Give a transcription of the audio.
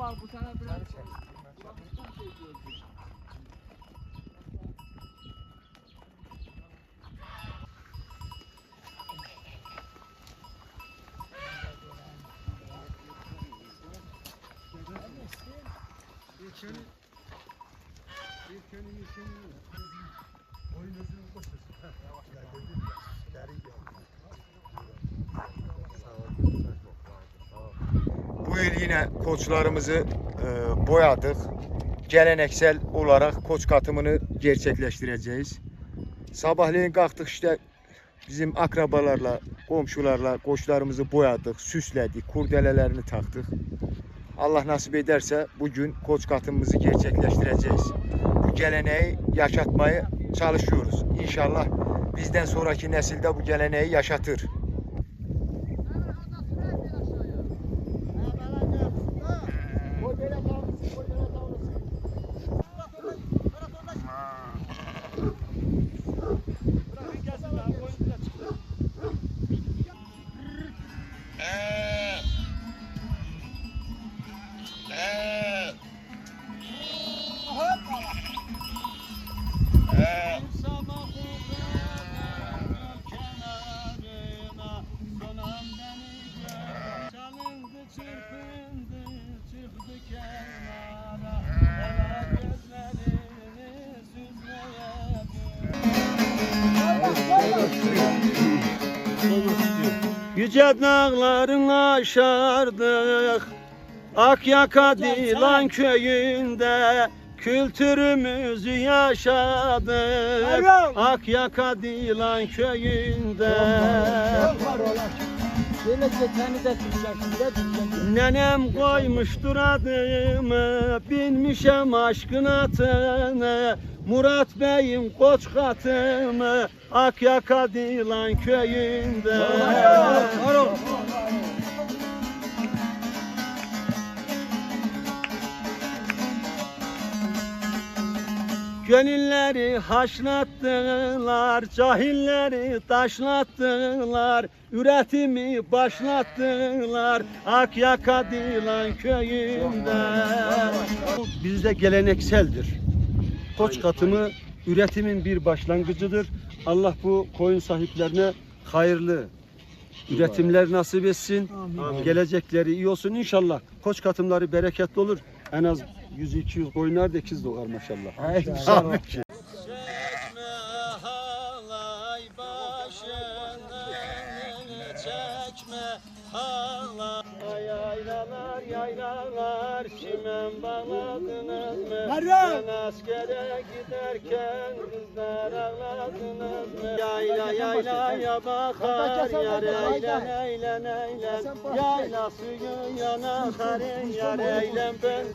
var bu sene biraz. Bu yıl yine koçlarımızı boyadık. Geleneksel olarak koç katımını gerçekleştireceğiz. Sabahleyin kalktık işte bizim akrabalarla, komşularla koçlarımızı boyadık, süsledik, kurdelelerini taktık. Allah nasip ederse bugün koç katımımızı gerçekleştireceğiz. Bu geleneği yaşatmaya çalışıyoruz. İnşallah bizden sonraki nesil de bu geleneği yaşatır. Yüce dağların aşardık, Akyaka Dilan köyünde kültürümüzü yaşadık. Akyaka Dilan köyünde. Nenem koymuştur adımı, binmişem aşkın atını. Murat Bey'in koç katımı, Akyaka Dilan köyünde. Gönülleri haşlattılar, cahilleri taşlattılar, üretimi başlattılar Akyaka Dilan köyünde. Bizde gelenekseldir. Koç katımı üretimin bir başlangıcıdır. Allah bu koyun sahiplerine hayırlı üretimler nasip etsin. Amin. Gelecekleri iyi olsun inşallah. Koç katımları bereketli olur. En az 100-200 koyunlar da ikiz doğar maşallah. İnşallah. Çekme halay başını, çekme halay. Yaylalar yaylalar çimen bağladınız mı? Ben askere giderken kızlar ağladınız mı? Yayla yaylaya bakar yar eğlen eğlen eğlen. Yayla suyu yana karın yar eğlen ben.